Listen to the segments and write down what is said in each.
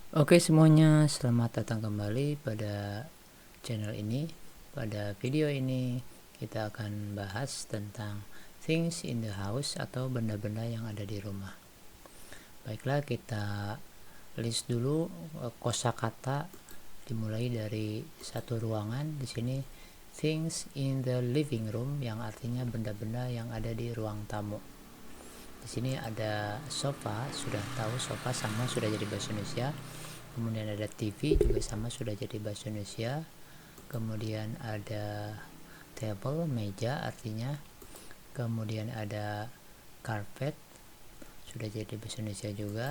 Oke semuanya, selamat datang kembali pada channel ini. Pada video ini kita akan bahas tentang things in the house atau benda-benda yang ada di rumah. Baiklah, kita list dulu kosakata dimulai dari satu ruangan. Di sini things in the living room yang artinya benda-benda yang ada di ruang tamu. Di sini ada sofa, sudah tahu sofa sama sudah jadi bahasa Indonesia. Kemudian ada TV juga sama sudah jadi bahasa Indonesia. Kemudian ada table, meja artinya. Kemudian ada carpet, sudah jadi bahasa Indonesia juga.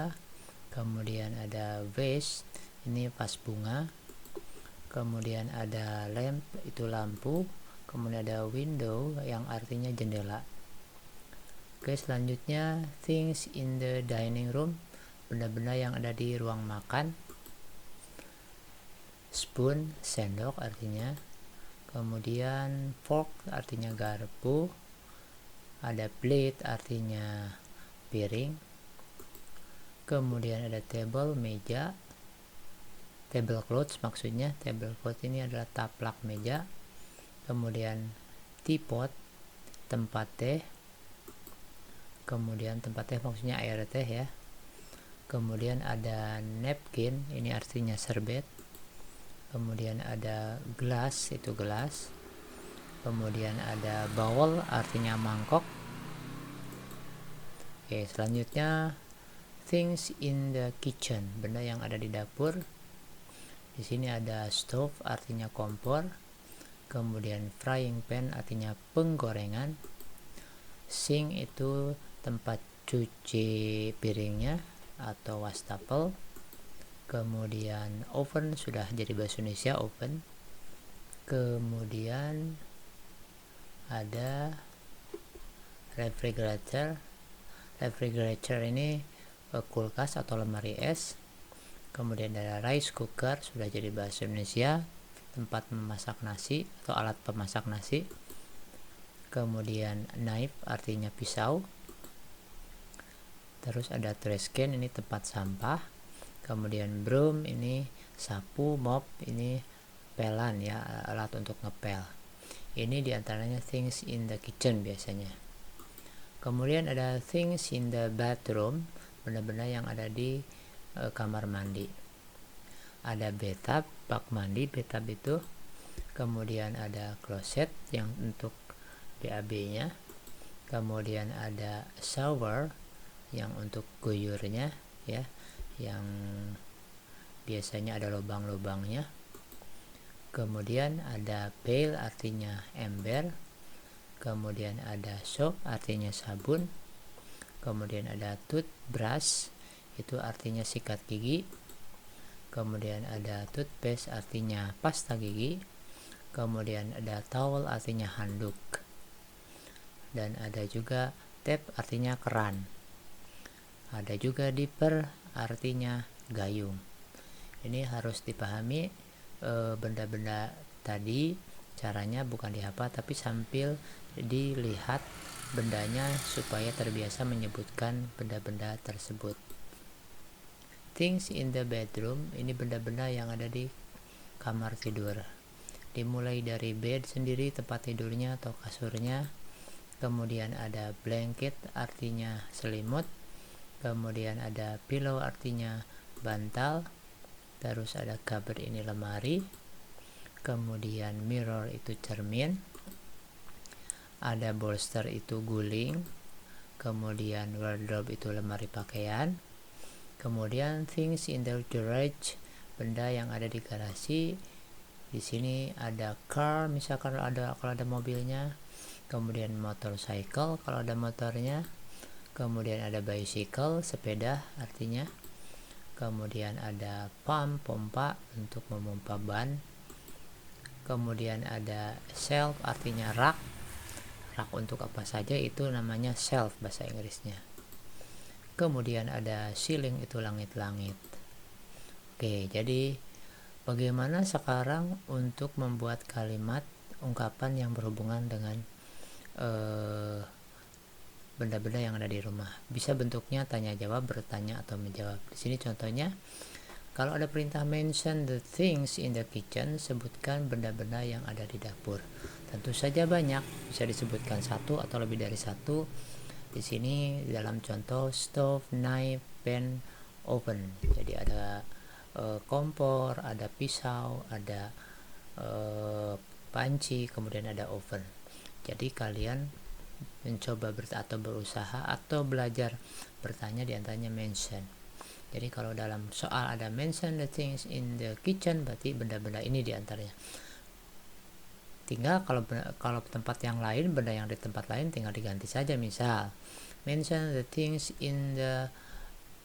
Kemudian ada vase, ini vas bunga. Kemudian ada lamp, itu lampu. Kemudian ada window yang artinya jendela. Oke, selanjutnya things in the dining room, benda-benda yang ada di ruang makan. Spoon, sendok artinya. Kemudian fork artinya garpu. Ada plate artinya piring. Kemudian ada table, meja. Tablecloth maksudnya, tablecloth ini adalah taplak meja. Kemudian teapot, tempat teh. Kemudian tempat teh maksudnya air teh ya. Kemudian ada napkin, ini artinya serbet. Kemudian ada gelas, itu gelas. Kemudian ada bowl, artinya mangkok. Oke, selanjutnya things in the kitchen, benda yang ada di dapur. Di sini ada stove, artinya kompor. Kemudian frying pan, artinya penggorengan. Sink itu tempat cuci piringnya atau wastafel. Kemudian oven, sudah jadi bahasa Indonesia oven. Kemudian ada refrigerator. Refrigerator ini kulkas atau lemari es. Kemudian ada rice cooker, sudah jadi bahasa Indonesia, tempat memasak nasi atau alat pemasak nasi. Kemudian knife artinya pisau. Terus ada trash can, ini tempat sampah. Kemudian broom, ini sapu. Mop, ini pelan ya, alat untuk ngepel. Ini diantaranya things in the kitchen biasanya. Kemudian ada things in the bathroom, benda-benda yang ada di kamar mandi. Ada bathtub, bak mandi, bathtub itu. Kemudian ada closet yang untuk BAB-nya. Kemudian ada shower yang untuk guyurnya ya, yang biasanya ada lubang-lubangnya. Kemudian ada pail, artinya ember. Kemudian ada soap, artinya sabun. Kemudian ada toothbrush, itu artinya sikat gigi. Kemudian ada toothpaste, artinya pasta gigi. Kemudian ada towel, artinya handuk. Dan ada juga tap, artinya keran. Ada juga dipper, artinya gayung. Ini harus dipahami benda-benda tadi, caranya bukan dihafal tapi sambil dilihat bendanya supaya terbiasa menyebutkan benda-benda tersebut. Things in the bedroom, ini benda-benda yang ada di kamar tidur. Dimulai dari bed sendiri, tempat tidurnya atau kasurnya. Kemudian ada blanket, artinya selimut. Kemudian ada pillow, artinya bantal. Terus ada cupboard, ini lemari. Kemudian mirror, itu cermin. Ada bolster, itu guling. Kemudian wardrobe, itu lemari pakaian. Kemudian things in the garage, benda yang ada di garasi. Di sini ada car, misalkan kalau ada mobilnya. Kemudian motorcycle kalau ada motornya. Kemudian ada bicycle, sepeda artinya. Kemudian ada pump, pompa untuk memompa ban. Kemudian ada shelf, artinya rak. Rak untuk apa saja itu namanya shelf bahasa Inggrisnya. Kemudian ada ceiling, itu langit-langit. Oke, jadi bagaimana sekarang untuk membuat kalimat ungkapan yang berhubungan dengan benda-benda yang ada di rumah? Bisa bentuknya tanya jawab, bertanya atau menjawab. Di sini contohnya, Kalau ada perintah mention the things in the kitchen, sebutkan benda-benda yang ada di dapur. Tentu saja banyak, bisa disebutkan satu atau lebih dari satu. Di sini dalam contoh stove, knife, pan, oven. Jadi ada kompor, ada pisau, ada panci, kemudian ada oven. Jadi kalian mencoba berusaha atau belajar bertanya di antaranya mention. Jadi kalau dalam soal ada mention the things in the kitchen, berarti benda-benda ini diantaranya. Tinggal kalau tempat yang lain, benda yang di tempat lain tinggal diganti saja. Misal mention the things in the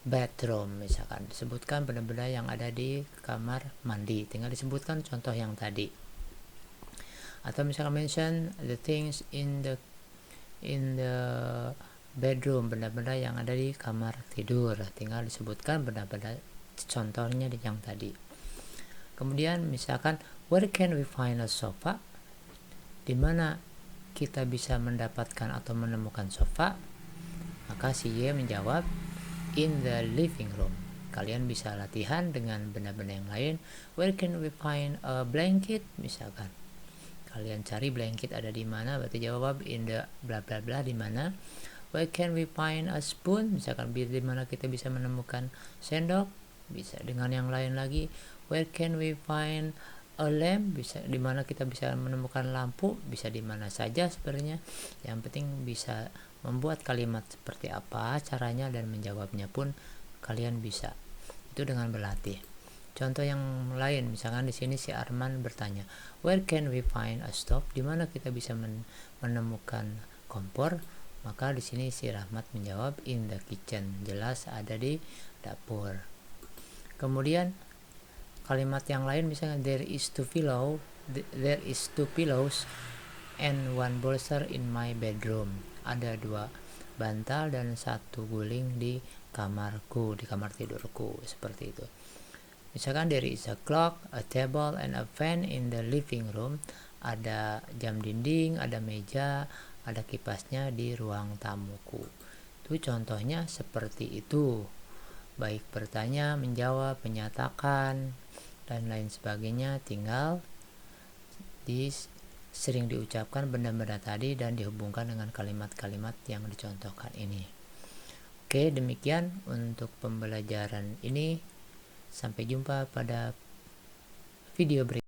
bedroom, misalkan disebutkan benda-benda yang ada di kamar mandi, tinggal disebutkan contoh yang tadi. Atau misalkan mention the things in the bedroom, benda-benda yang ada di kamar tidur, tinggal disebutkan benda-benda contohnya yang tadi. Kemudian misalkan where can we find a sofa, di mana kita bisa mendapatkan atau menemukan sofa, maka si Y menjawab in the living room. Kalian bisa latihan dengan benda-benda yang lain. Where can we find a blanket, misalkan kalian cari blanket ada di mana, berarti jawab in the bla bla bla, di mana. Where can we find a spoon, misalkan di mana kita bisa menemukan sendok, bisa dengan yang lain lagi. Where can we find a lamp, bisa di mana kita bisa menemukan lampu, bisa di mana saja sebenarnya. Yang penting bisa membuat kalimat seperti apa caranya dan menjawabnya pun kalian bisa. Itu dengan berlatih. Contoh yang lain, misalkan di sini si Arman bertanya, where can we find a stove, di mana kita bisa menemukan kompor, maka di sini si Rahmat menjawab in the kitchen, jelas ada di dapur. Kemudian kalimat yang lain, misalnya there is two pillows and one bolster in my bedroom, ada 2 bantal dan 1 guling di kamarku, di kamar tidurku, seperti itu. Misalkan there is a clock, a table, and a fan in the living room, ada jam dinding, ada meja, ada kipasnya di ruang tamuku. Itu contohnya seperti itu. Baik bertanya, menjawab, menyatakan, dan lain sebagainya, tinggal sering diucapkan benda-benda tadi dan dihubungkan dengan kalimat-kalimat yang dicontohkan ini. Oke, demikian untuk pembelajaran ini. Sampai jumpa pada video berikutnya.